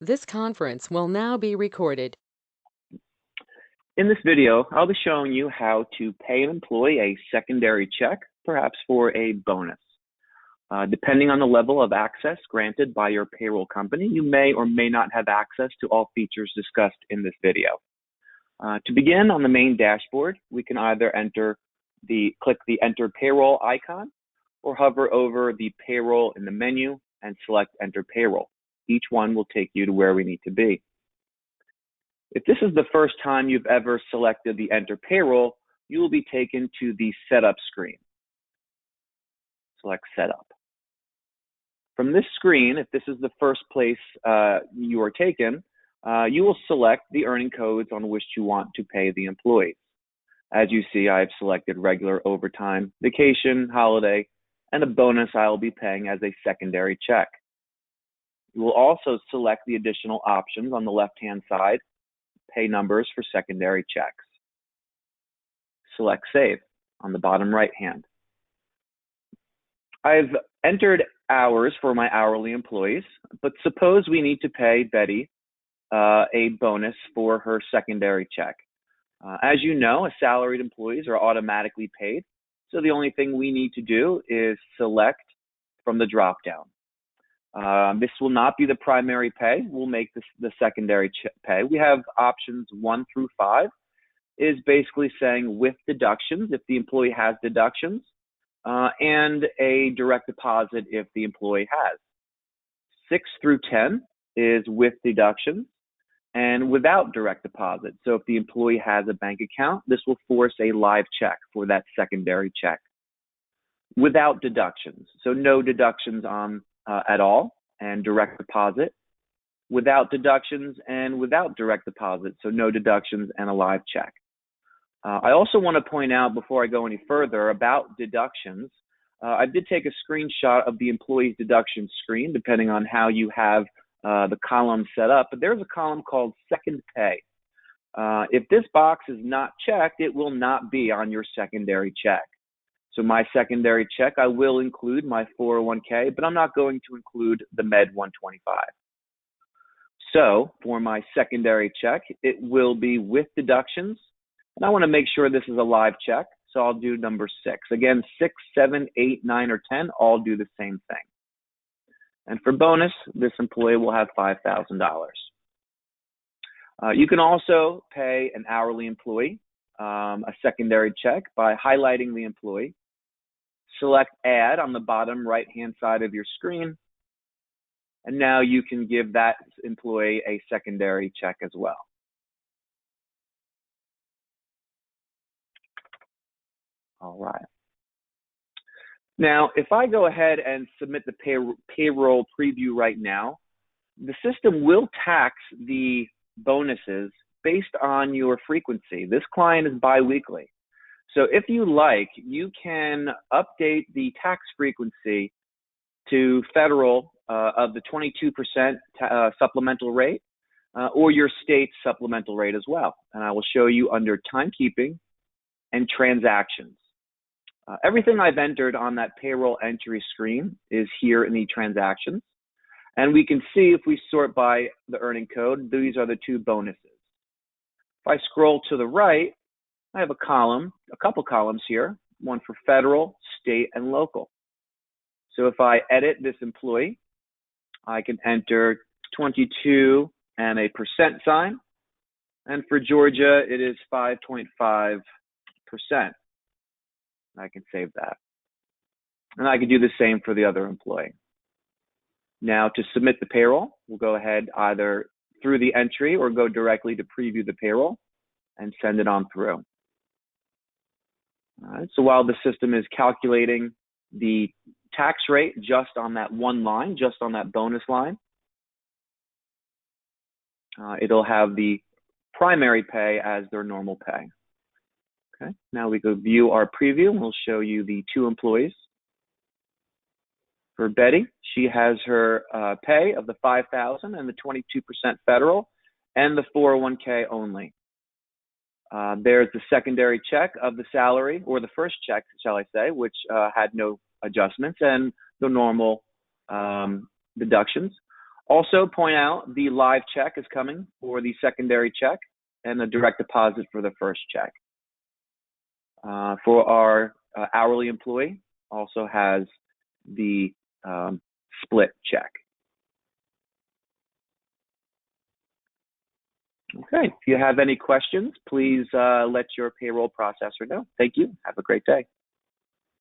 This conference will now be recorded. In this video, I'll be showing you how to pay an employee a secondary check, perhaps for a bonus. Depending on the level of access granted by your payroll company, you may or may not have access to all features discussed in this video. To begin, on the main dashboard, we can either click the Enter Payroll icon or hover over the Payroll in the menu and select Enter Payroll. Each one will take you to where we need to be. If this is the first time you've ever selected the Enter Payroll, you will be taken to the Setup screen. Select Setup. From this screen, if this is the first place you are taken, you will select the earning codes on which you want to pay the employees. As you see, I've selected regular overtime, vacation, holiday, and a bonus I will be paying as a secondary check. You will also select the additional options on the left-hand side, pay numbers for secondary checks. Select Save on the bottom right hand. I've entered hours for my hourly employees, but suppose we need to pay Betty a bonus for her secondary check. As you know, salaried employees are automatically paid, so the only thing we need to do is select from the drop-down. This will not be the primary pay. We'll make this the secondary pay. We have options 1 through 5, is basically saying with deductions if the employee has deductions, and a direct deposit if the employee has. 6 through 10 is with deductions and without direct deposit. So if the employee has a bank account, this will force a live check for that secondary check. Without deductions, so no deductions on at all, and direct deposit. Without deductions and without direct deposit, so no deductions and a live check. I also want to point out before I go any further about deductions. I did take a screenshot of the employee's deduction screen, depending on how you have the column set up, but there's a column called Second Pay. If this box is not checked, it will not be on your secondary check. So my secondary check, I will include my 401k, but I'm not going to include the Med 125. So for my secondary check, it will be with deductions, and I want to make sure this is a live check, so I'll do number 6. Again, 6, 7, 8, 9, or 10 all do the same thing. And for bonus, this employee will have $5,000. You can also pay an hourly employee a secondary check by highlighting the employee. Select Add on the bottom right-hand side of your screen, and now you can give that employee a secondary check as well. All right. Now, if I go ahead and submit the payroll preview right now, the system will tax the bonuses based on your frequency. This client is biweekly. So if you like, you can update the tax frequency to federal of the 22% supplemental rate or your state supplemental rate as well. And I will show you under timekeeping and transactions. Everything I've entered on that payroll entry screen is here in the transactions. And we can see if we sort by the earning code, these are the 2 bonuses. If I scroll to the right, I have a couple columns here, one for federal, state, and local. So if I edit this employee, I can enter 22 and a percent sign. And for Georgia, it is 5.5%. I can save that. And I can do the same for the other employee. Now to submit the payroll, we'll go ahead either through the entry or go directly to preview the payroll and send it on through. All right, so while the system is calculating the tax rate just on that one line, just on that bonus line, it'll have the primary pay as their normal pay. Okay, now we go view our preview, and we'll show you the 2 employees. For Betty, she has her pay of the $5,000 and the 22% federal and the 401k only. There's the secondary check of the salary, or the first check, shall I say, which had no adjustments, and the normal deductions. Also point out the live check is coming for the secondary check and the direct deposit for the first check. For our hourly employee, also has the split check. Okay, if you have any questions, please let your payroll processor know. Thank you. Have a great day.